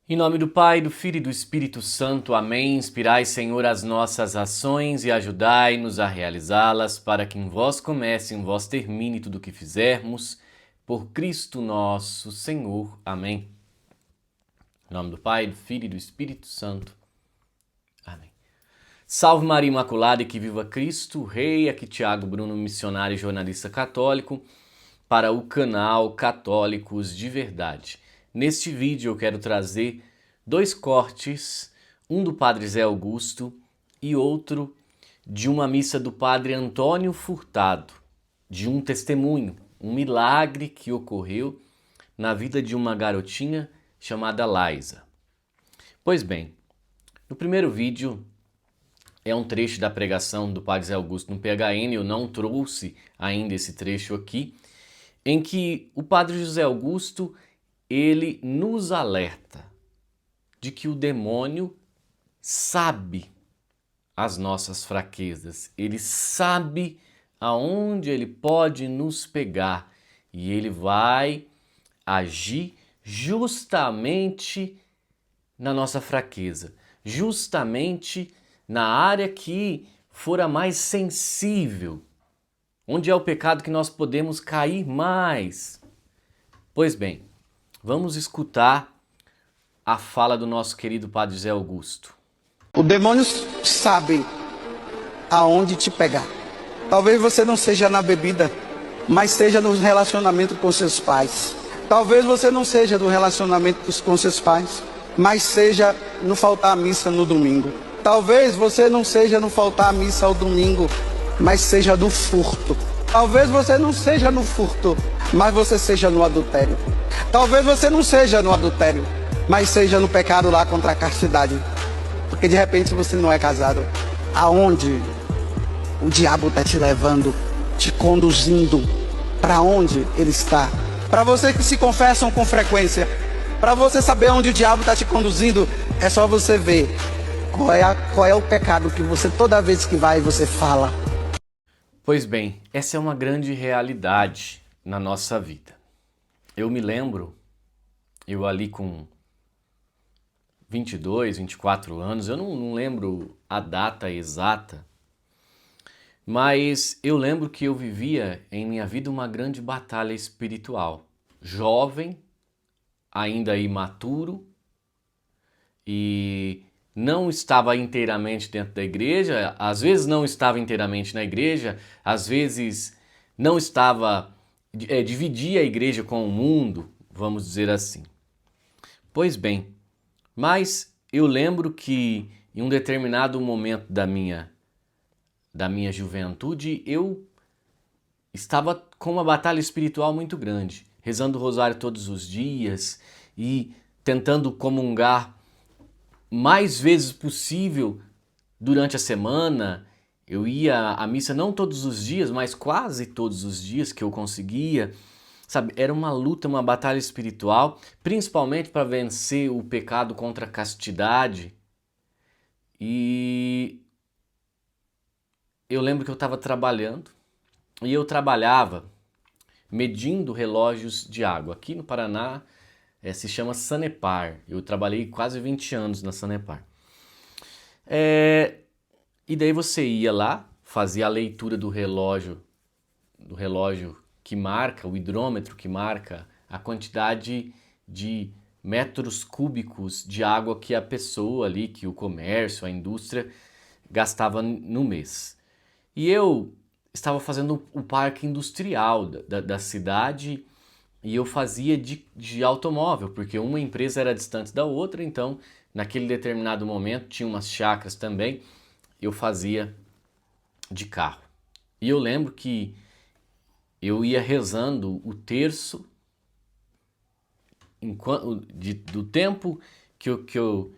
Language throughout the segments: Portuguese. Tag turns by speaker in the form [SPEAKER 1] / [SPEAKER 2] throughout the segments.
[SPEAKER 1] Em nome do Pai, do Filho e do Espírito Santo. Amém. Inspirai, Senhor, as nossas ações e ajudai-nos a realizá-las, para que em vós comece e em vós termine tudo o que fizermos. Por Cristo nosso Senhor. Amém. Em nome do Pai, do Filho e do Espírito Santo. Amém. Salve Maria Imaculada e que viva Cristo Rei. Aqui Tiago Bruno, missionário e jornalista católico, para o canal Católicos de Verdade. Neste vídeo eu quero trazer dois cortes, um do Padre Zé Augusto e outro de uma missa do Padre Antônio Furtado, de um testemunho, um milagre que ocorreu na vida de uma garotinha chamada Laísa. Pois bem, no primeiro vídeo é um trecho da pregação do Padre Zé Augusto no PHN, eu não trouxe ainda esse trecho aqui, em que o Padre José Augusto ele nos alerta de que o demônio sabe as nossas fraquezas, ele sabe aonde ele pode nos pegar e ele vai agir justamente na nossa fraqueza, justamente na área que for a mais sensível, onde é o pecado que nós podemos cair mais. Pois bem, vamos escutar a fala do nosso querido Padre Zé Augusto.
[SPEAKER 2] O demônio sabe aonde te pegar. Talvez você não seja na bebida, mas seja no relacionamento com seus pais. Talvez você não seja no relacionamento com seus pais, mas seja no faltar à missa no domingo. Talvez você não seja no faltar à missa ao domingo, mas seja no furto. Talvez você não seja no furto, mas você seja no adultério. Talvez você não seja no adultério, mas seja no pecado lá contra a castidade. Porque de repente você não é casado. Aonde o diabo está te levando, te conduzindo, para onde ele está? Para você que se confessam com frequência, para você saber onde o diabo está te conduzindo, é só você ver qual é o pecado que você toda vez que vai você fala.
[SPEAKER 1] Pois bem, essa é uma grande realidade na nossa vida. Eu me lembro, eu ali com 22, 24 anos, eu não lembro a data exata, mas eu lembro que eu vivia em minha vida uma grande batalha espiritual. Jovem, ainda imaturo, e não estava inteiramente dentro da igreja, às vezes não estava inteiramente na igreja, às vezes não estava, dividia a igreja com o mundo, vamos dizer assim. Pois bem, mas eu lembro que em um determinado momento da minha juventude, eu estava com uma batalha espiritual muito grande, rezando o rosário todos os dias e tentando comungar mais vezes possível durante a semana. Eu ia à missa não todos os dias, mas quase todos os dias que eu conseguia. Sabe, era uma luta, uma batalha espiritual, principalmente para vencer o pecado contra a castidade. E eu lembro que eu estava trabalhando e eu trabalhava medindo relógios de água. Aqui no Paraná se chama Sanepar. Eu trabalhei quase 20 anos na Sanepar. E daí você ia lá, fazia a leitura do relógio que marca, o hidrômetro que marca a quantidade de metros cúbicos de água que a pessoa ali, que o comércio, a indústria gastava no mês. E eu estava fazendo o parque industrial da cidade e eu fazia de automóvel, porque uma empresa era distante da outra, então naquele determinado momento tinha umas chácaras também, eu fazia de carro. E eu lembro que eu ia rezando o terço do tempo que eu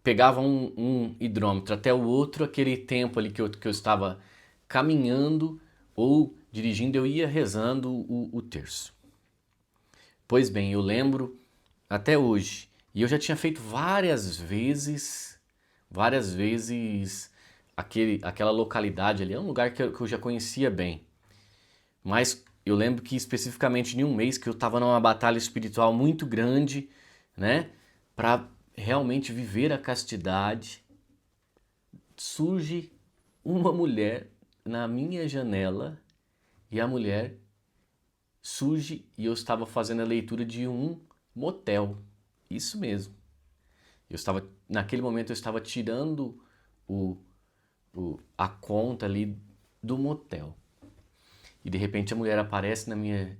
[SPEAKER 1] pegava um hidrômetro até o outro, aquele tempo ali que eu estava caminhando ou dirigindo, eu ia rezando o terço. Pois bem, eu lembro até hoje, e eu já tinha feito várias vezes aquela localidade ali, é um lugar que eu já conhecia bem. Mas eu lembro que especificamente em um mês que eu estava numa batalha espiritual muito grande, né? para realmente viver a castidade, surge uma mulher na minha janela e a mulher surge e eu estava fazendo a leitura de um motel. Isso mesmo. Naquele momento eu estava tirando a conta ali do motel. E de repente a mulher aparece na minha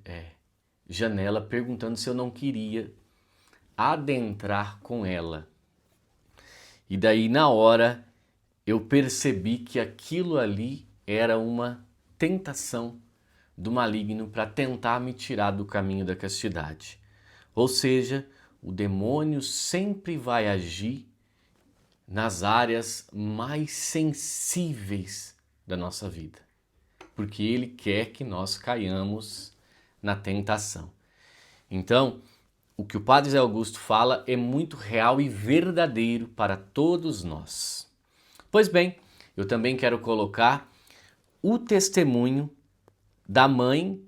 [SPEAKER 1] janela perguntando se eu não queria adentrar com ela. E daí na hora eu percebi que aquilo ali era uma tentação do maligno para tentar me tirar do caminho da castidade. Ou seja, o demônio sempre vai agir nas áreas mais sensíveis da nossa vida, porque ele quer que nós caiamos na tentação. Então, o que o Padre Zé Augusto fala é muito real e verdadeiro para todos nós. Pois bem, eu também quero colocar o testemunho da mãe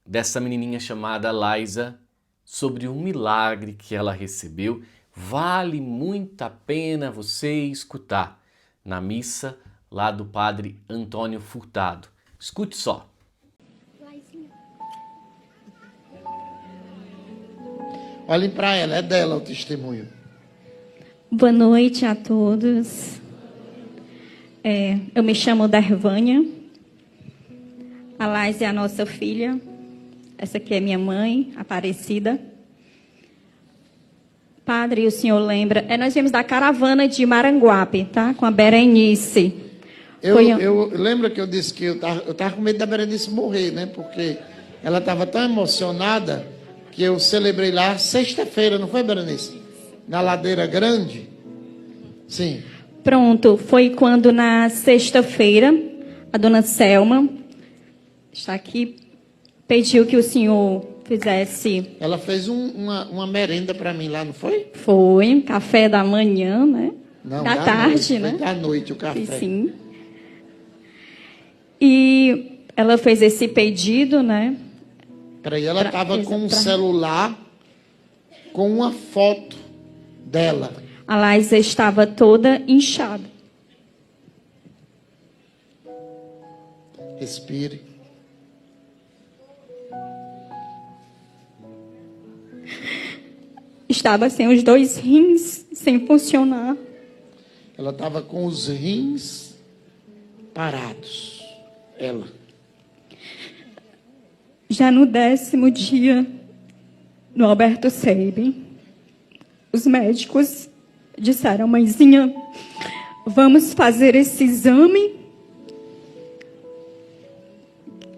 [SPEAKER 1] dessa menininha chamada Laísa sobre um milagre que ela recebeu. Vale muito a pena você escutar na missa lá do Padre Antônio Furtado. Escute só.
[SPEAKER 3] Olhem para ela, é dela o testemunho.
[SPEAKER 4] Boa noite a todos. Eu me chamo Darvânia. A Laís é a nossa filha. Essa aqui é minha mãe, Aparecida. Padre, o senhor lembra? Nós viemos da caravana de Maranguape, tá? Com a Berenice.
[SPEAKER 3] Eu lembro que eu disse que eu tava com medo da Berenice morrer, né? Porque ela estava tão emocionada que eu celebrei lá sexta-feira, não foi, Berenice? Na Ladeira Grande? Sim.
[SPEAKER 4] Pronto, foi quando na sexta-feira a dona Selma está aqui, pediu que o senhor fizesse...
[SPEAKER 3] Ela fez uma merenda para mim lá, não foi?
[SPEAKER 4] Foi, um café da manhã, né?
[SPEAKER 3] Não,
[SPEAKER 4] da tarde,
[SPEAKER 3] noite,
[SPEAKER 4] né?
[SPEAKER 3] Foi da noite o café.
[SPEAKER 4] Sim. E ela fez esse pedido, né?
[SPEAKER 3] Peraí, ela estava com um celular com uma foto dela.
[SPEAKER 4] A Laísa estava toda inchada.
[SPEAKER 3] Respire.
[SPEAKER 4] Estava sem os 2 rins, sem funcionar.
[SPEAKER 3] Ela estava com os rins parados. Ela.
[SPEAKER 4] Já no 10º dia, no Alberto Seib, os médicos disseram: mãezinha, vamos fazer esse exame.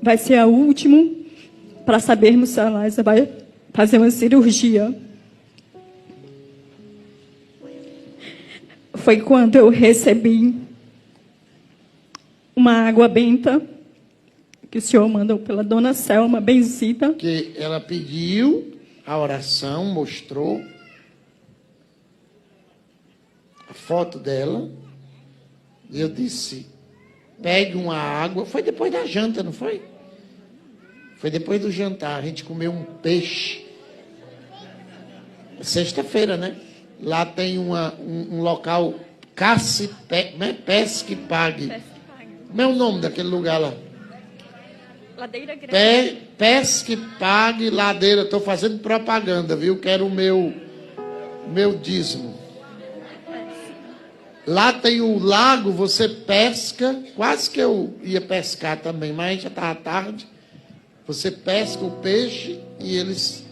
[SPEAKER 4] Vai ser a última para sabermos se a Laísa vai fazer uma cirurgia. Foi quando eu recebi uma água benta que o senhor mandou pela dona Selma, benzida.
[SPEAKER 3] Que ela pediu a oração, mostrou a foto dela. E eu disse, pegue uma água. Foi depois da janta, não foi? Foi depois do jantar. A gente comeu um peixe. Sexta-feira, né? Lá tem um local, Pesque Pague. Como é o nome daquele lugar lá?
[SPEAKER 4] Ladeira Grande.
[SPEAKER 3] Pesque Pague Ladeira. Estou fazendo propaganda, viu? Quero o meu dízimo. Lá tem o lago, você pesca. Quase que eu ia pescar também, mas já estava tarde. Você pesca o peixe e eles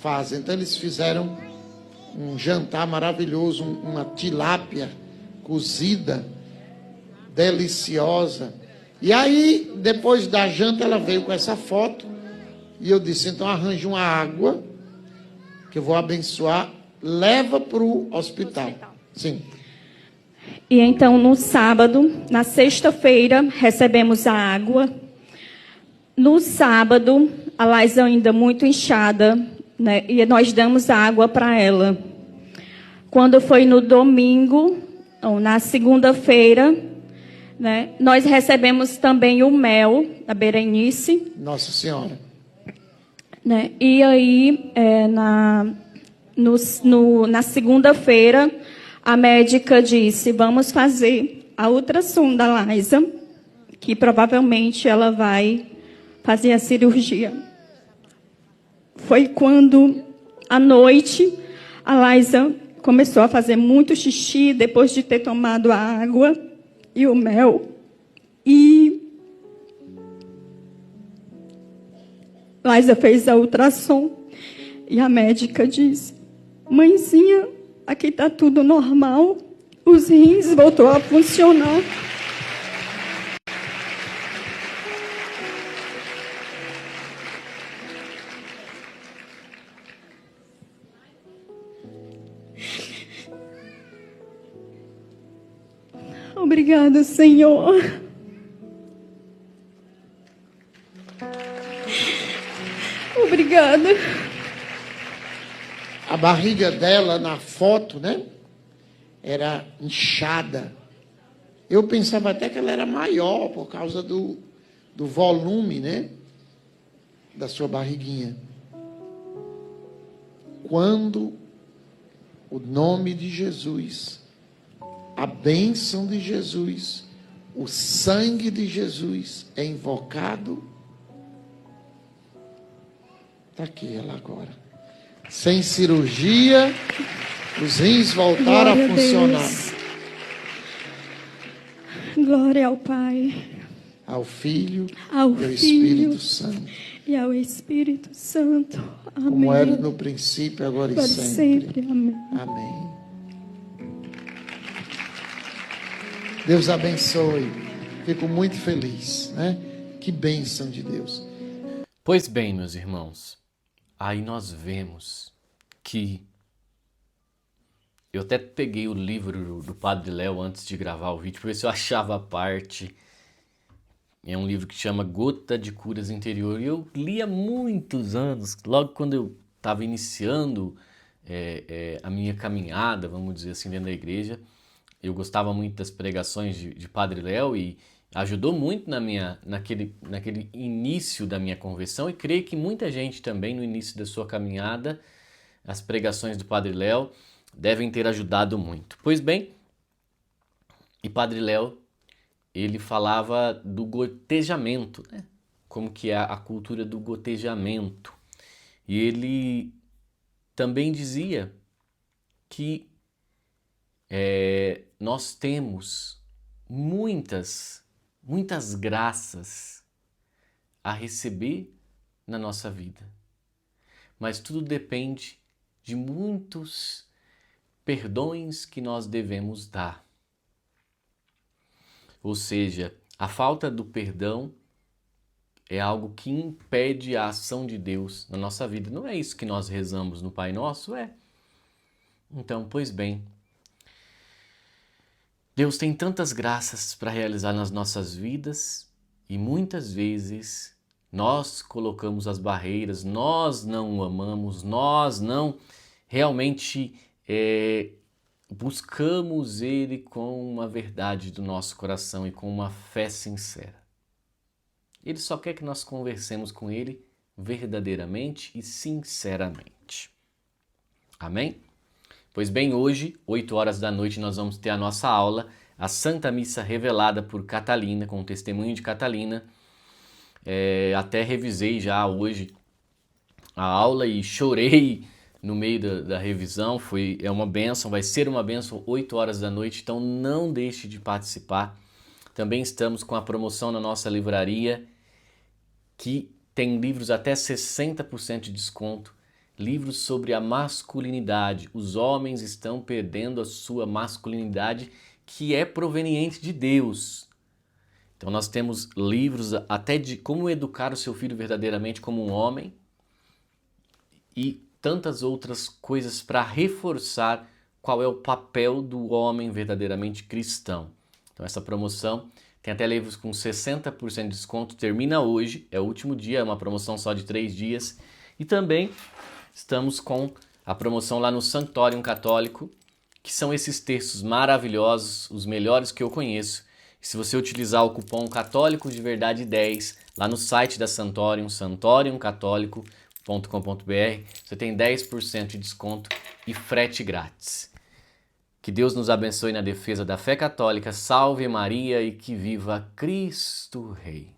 [SPEAKER 3] fazem. Então eles fizeram um jantar maravilhoso, uma tilápia cozida, deliciosa. E aí, depois da janta, ela veio com essa foto. E eu disse, então arranje uma água, que eu vou abençoar, leva para o hospital. Sim.
[SPEAKER 4] E então, no sábado, na sexta-feira, recebemos a água. No sábado, a Laísa ainda muito inchada, né? E nós damos a água para ela. Quando foi no domingo, ou na segunda-feira, né, nós recebemos também o mel da Berenice.
[SPEAKER 3] Nossa Senhora.
[SPEAKER 4] Né? E aí, Na segunda-feira, a médica disse, vamos fazer a ultrassom da Laisa, que provavelmente ela vai fazer a cirurgia. Foi quando, à noite, a Laisa começou a fazer muito xixi depois de ter tomado a água e o mel. E Laisa fez a ultrassom e a médica disse, mãezinha, aqui está tudo normal, os rins voltou a funcionar. Obrigada, Senhor. Obrigada.
[SPEAKER 3] A barriga dela na foto, né? Era inchada. Eu pensava até que ela era maior por causa do volume, né? Da sua barriguinha. Quando o nome de Jesus, a bênção de Jesus, o sangue de Jesus é invocado, está aqui ela agora. Sem cirurgia, os rins voltaram a funcionar.
[SPEAKER 4] Glória ao Pai,
[SPEAKER 3] ao Filho
[SPEAKER 4] ao
[SPEAKER 3] e ao
[SPEAKER 4] Filho
[SPEAKER 3] Espírito Santo.
[SPEAKER 4] E ao Espírito Santo. Amém.
[SPEAKER 3] Como era no princípio, agora e sempre.
[SPEAKER 4] Amém.
[SPEAKER 3] Amém. Deus abençoe. Fico muito feliz, né? Que bênção de Deus.
[SPEAKER 1] Pois bem, meus irmãos, aí nós vemos que eu até peguei o livro do Padre Léo antes de gravar o vídeo para ver se eu achava a parte. É um livro que chama Gota de Curas Interior. E eu li há muitos anos, logo quando eu estava iniciando a minha caminhada, vamos dizer assim, dentro da igreja. Eu gostava muito das pregações de Padre Léo e ajudou muito naquele início da minha conversão, e creio que muita gente também no início da sua caminhada, as pregações do Padre Léo devem ter ajudado muito. Pois bem, e Padre Léo, ele falava do gotejamento, né? Como que é a cultura do gotejamento. E ele também dizia que nós temos muitas graças a receber na nossa vida, mas tudo depende de muitos perdões que nós devemos dar. Ou seja, a falta do perdão é algo que impede a ação de Deus na nossa vida. Não é isso que nós rezamos no Pai Nosso? Então, pois bem, Deus tem tantas graças para realizar nas nossas vidas e muitas vezes nós colocamos as barreiras, nós não o amamos, nós não realmente buscamos Ele com uma verdade do nosso coração e com uma fé sincera. Ele só quer que nós conversemos com Ele verdadeiramente e sinceramente. Amém? Pois bem, hoje, 8 horas da noite, nós vamos ter a nossa aula, a Santa Missa revelada por Catalina, com o testemunho de Catalina. Até revisei já hoje a aula e chorei no meio da revisão. É uma bênção, vai ser uma bênção, 8 horas da noite, então não deixe de participar. Também estamos com a promoção na nossa livraria, que tem livros até 60% de desconto. Livros sobre a masculinidade. Os homens estão perdendo a sua masculinidade, que é proveniente de Deus. Então nós temos livros até de como educar o seu filho verdadeiramente como um homem e tantas outras coisas para reforçar qual é o papel do homem verdadeiramente cristão. Então essa promoção tem até livros com 60% de desconto, termina hoje, é o último dia, é uma promoção só de 3 dias. E também estamos com a promoção lá no Santório Católico, que são esses textos maravilhosos, os melhores que eu conheço. E se você utilizar o cupom Católico de Verdade 10 lá no site da Santorium, Santorium Católico, você tem 10% de desconto e frete grátis. Que Deus nos abençoe na defesa da fé católica, salve Maria e que viva Cristo Rei.